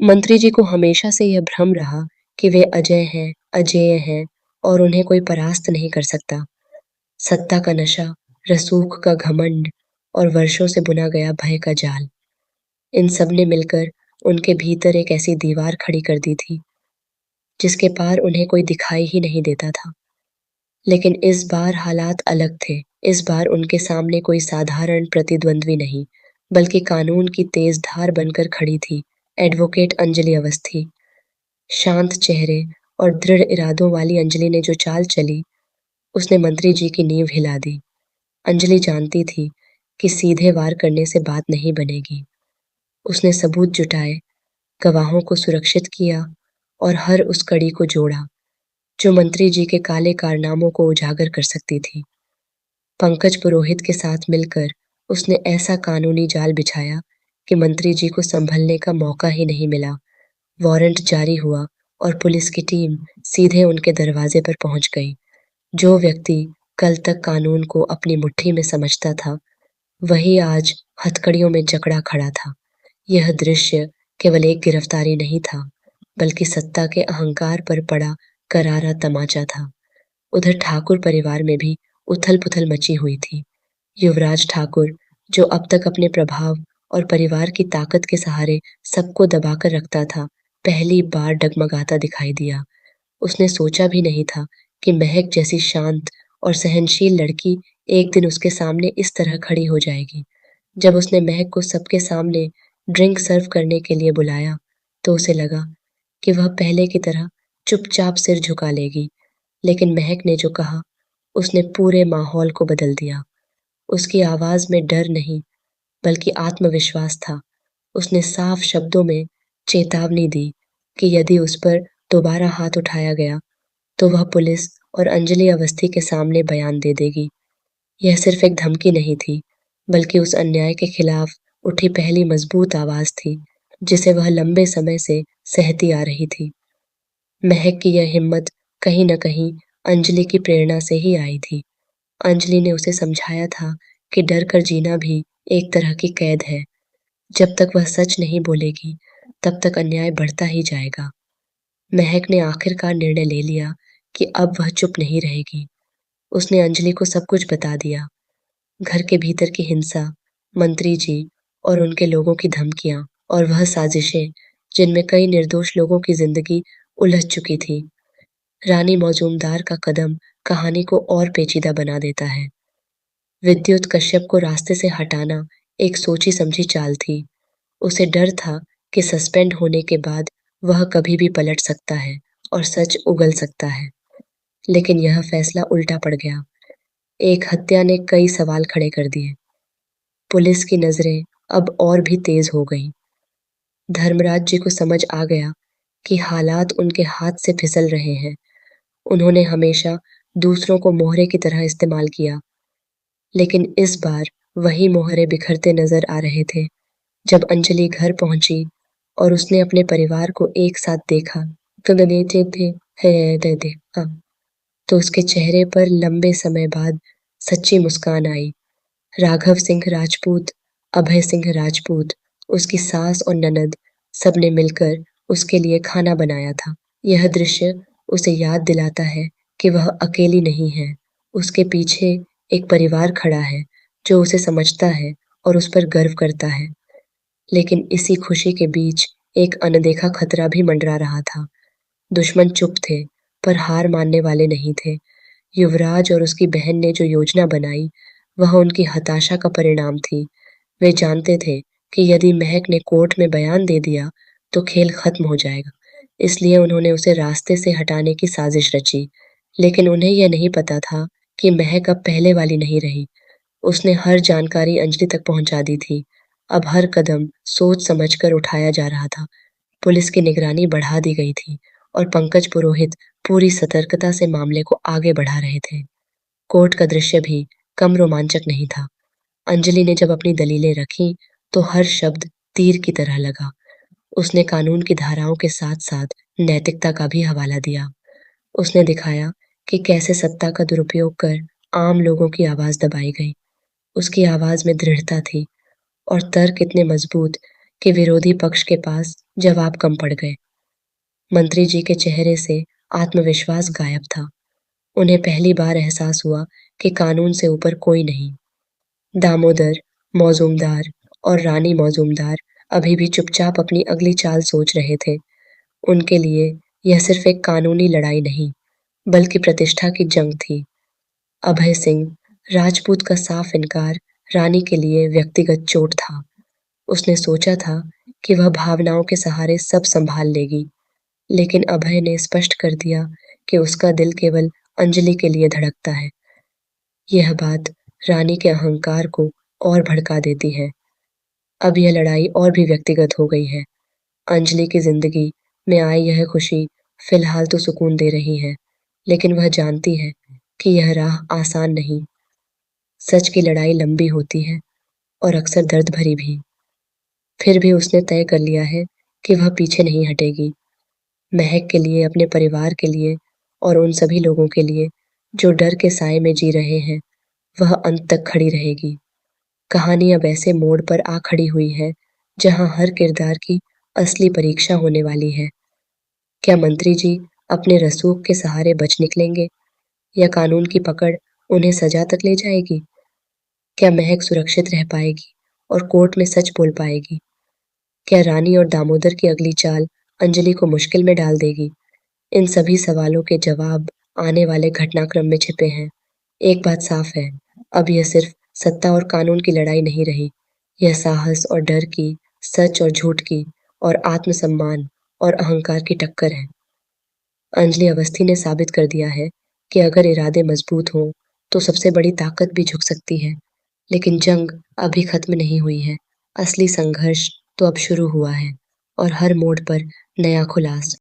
मंत्री जी को हमेशा से यह भ्रम रहा कि वे अजय हैं, अजेय हैं और उन्हें कोई परास्त नहीं कर सकता। सत्ता का नशा, रसूख का घमंड और वर्षों से बुना गया भय का जाल, इन सब ने मिलकर उनके भीतर एक ऐसी दीवार खड़ी कर दी थी, जिसके पार उन्हें कोई दिखाई ही नहीं देता था। लेकिन इस बार हालात अलग थे। इस बार उनके सामने कोई साधारण प्रतिद्वंद्वी नहीं, बल्कि कानून की तेज धार बनकर खड़ी थी एडवोकेट अंजलि अवस्थी। शांत चेहरे और दृढ़ इरादों वाली अंजलि ने जो चाल चली, उसने मंत्री जी की नींव हिला दी। अंजलि जानती थी कि सीधे वार करने से बात नहीं बनेगी। उसने सबूत जुटाए, गवाहों को सुरक्षित किया और हर उस कड़ी को जोड़ा जो मंत्री जी के काले कारनामों को उजागर कर सकती थी। पंकज पुरोहित के साथ मिलकर उसने ऐसा कानूनी जाल बिछाया कि मंत्री जी को संभलने का मौका ही नहीं मिला। वारंट जारी हुआ और पुलिस की टीम सीधे उनके दरवाजे पर पहुंच गई। जो व्यक्ति कल तक कानून को अपनी मुट्ठी में समझता था, वही आज हथकड़ियों में जकड़ा खड़ा था। यह दृश्य केवल एक गिरफ्तारी नहीं था, बल्कि सत्ता के अहंकार पर पड़ा करारा तमाचा था। उधर ठाकुर परिवार में भी उथल-पुथल मची हुई थी। युवराज ठाकुर, जो अब तक अपने प्रभाव और परिवार की ताकत के सहारे सबको दबाकर रखता था, पहली बार डगमगाता दिखाई दिया। उसने सोचा भी नहीं था कि महक जैसी शांत और सहनशील लड़की एक दिन उसके सामने इस तरह खड़ी हो जाएगी। जब उसने महक को सबके सामने ड्रिंक सर्व करने के लिए बुलाया, तो उसे लगा कि वह पहले की तरह चुपचाप सिर झुका लेगी। लेकिन महक ने जो कहा, उसने पूरे माहौल को बदल दिया। उसकी आवाज में डर नहीं, बल्कि आत्मविश्वास था। उसने साफ शब्दों में चेतावनी दी कि यदि उस पर दोबारा हाथ उठाया गया, तो वह पुलिस और अंजलि अवस्थी के सामने बयान दे देगी। यह सिर्फ एक धमकी नहीं थी, बल्कि उस अन्याय के खिलाफ उठी पहली मजबूत आवाज थी, जिसे वह लंबे समय से सहती आ रही थी। महक की यह हिम्मत कहीं न कहीं अंजलि की प्रेरणा से ही आई थी। अंजलि ने उसे समझाया था कि डर कर जीना भी एक तरह की कैद है। जब तक वह सच नहीं बोलेगी, तब तक अन्याय बढ़ता ही जाएगा। महक ने आखिरकार निर्णय ले लिया कि अब वह चुप नहीं रहेगी। उसने अंजलि को सब कुछ बता दिया, घर के भीतर की हिंसा, मंत्री जी और उनके लोगों की धमकियां और वह साजिशें जिनमें कई निर्दोष लोगों की जिंदगी उलझ चुकी थी। रानी मौजूमदार का कदम कहानी को और पेचीदा बना देता है। विद्युत कश्यप को रास्ते से हटाना एक सोची समझी चाल थी। उसे डर था कि सस्पेंड होने के बाद वह कभी भी पलट सकता है और सच उगल सकता है। लेकिन यह फैसला उल्टा पड़ गया। एक हत्या ने कई सवाल खड़े कर दिए। पुलिस की नजरें अब और भी तेज हो गईं। धर्मराज जी को समझ आ गया कि हालात उनके हाथ से फिसल रहे हैं। उन्होंने हमेशा दूसरों को मोहरे की तरह इस्तेमाल किया, लेकिन इस बार वही मोहरे बिखरते नजर आ रहे थे। जब अंजलि घर पहुंची और उसने अपने परिवार को एक साथ देखा, तो दनेचे थे है दे दे हाँ, तो उसके चेहरे पर लंबे समय बाद सच्ची मुस्कान आई। राघव सिंह राजपूत, अभय सिंह राजपूत, उसकी सास और ननद, सबने मिलकर उसके लिए खाना बनाया था। यह दृश्य उसे याद दिलाता है कि वह अकेली नहीं है। उसके पीछे एक परिवार खड़ा है जो उसे समझता है और उस पर गर्व करता है। लेकिन इसी खुशी के बीच एक अनदेखा खतरा भी मंडरा रहा था। दुश्मन चुप थे, पर हार मानने वाले नहीं थे। युवराज और उसकी बहन ने जो योजना बनाई, वह उनकी हताशा का परिणाम थी। वे जानते थे कि यदि महक ने कोर्ट में बयान दे दिया, तो खेल खत्म हो जाएगा। इसलिए उन्होंने उसे रास्ते से हटाने की साजिश रची। लेकिन उन्हें यह नहीं पता था कि महक अब पहले वाली नहीं रही। उसने हर जानकारी अंजलि तक पहुंचा दी थी। अब हर कदम सोच समझकर उठाया जा रहा था। पुलिस की निगरानी बढ़ा दी गई थी और पंकज पुरोहित पूरी सतर्कता से मामले को आगे बढ़ा रहे थे। कोर्ट का दृश्य भी कम रोमांचक नहीं था। अंजलि ने जब अपनी दलीलें रखीं, तो हर शब्द तीर की तरह लगा। उसने कानून की धाराओं के साथ-साथ नैतिकता का भी हवाला दिया। उसने दिखाया कि कैसे सत्ता का दुरुपयोग कर आम लोगों की आवाज दबाई गई। उसकी आवाज में दृढ़ता थी और तर्क इतने मजबूत कि विरोधी पक्ष के पास जवाब कम पड़ गए। मंत्री जी के चेहरे से आत्मविश्वास गायब था। उन्हें पहली बार एहसास हुआ कि कानून से ऊपर कोई नहीं। दामोदर, मौजूमदार और रानी मौजूमदार अभी भी चुपचाप अपनी अगली चाल सोच रहे थे। उनके लिए यह सिर्फ एक कानूनी लड़ाई नहीं, बल्कि प्रतिष्ठा की जंग थी। अभय सिंह राजपूत का साफ इनकार रानी के लिए व्यक्तिगत चोट था। उसने सोचा था कि वह भावनाओं के सहारे सब संभाल लेगी, लेकिन अभय ने स्पष्ट कर दिया कि उसका दिल केवल अंजलि के लिए धड़कता है। यह बात रानी के अहंकार को और भड़का देती है। अब यह लड़ाई और भी व्यक्तिगत हो गई है। अंजलि की जिंदगी में आई यह खुशी फिलहाल तो सुकून दे रही है, लेकिन वह जानती है कि यह राह आसान नहीं। सच की लड़ाई लंबी होती है और अक्सर दर्द भरी भी। फिर भी उसने तय कर लिया है कि वह पीछे नहीं हटेगी। महक के लिए, अपने परिवार के लिए और उन सभी लोगों के लिए जो डर के साए में जी रहे हैं, वह अंत तक खड़ी रहेगी। कहानी अब ऐसे मोड़ पर आ खड़ी हुई है जहां हर किरदार की असली परीक्षा होने वाली है। क्या मंत्री जी अपने रसूख के सहारे बच निकलेंगे या कानून की पकड़ उन्हें सजा तक ले जाएगी? क्या महक सुरक्षित रह पाएगी और कोर्ट में सच बोल पाएगी? क्या रानी और दामोदर की अगली चाल अंजलि को मुश्किल में डाल देगी? इन सभी सवालों के जवाब आने वाले घटनाक्रम में छिपे हैं। एक बात साफ है, अब यह सिर्फ सत्ता और कानून की लड़ाई नहीं रही। यह साहस और डर की, सच और झूठ की, और आत्मसम्मान और अहंकार की टक्कर है। अंजलि अवस्थी ने साबित कर दिया है कि अगर इरादे मजबूत हों, तो सबसे बड़ी ताकत भी झुक सकती है। लेकिन जंग अभी खत्म नहीं हुई है। असली संघर्ष तो अब शुरू हुआ है और हर मोड़ पर नया खुलासा।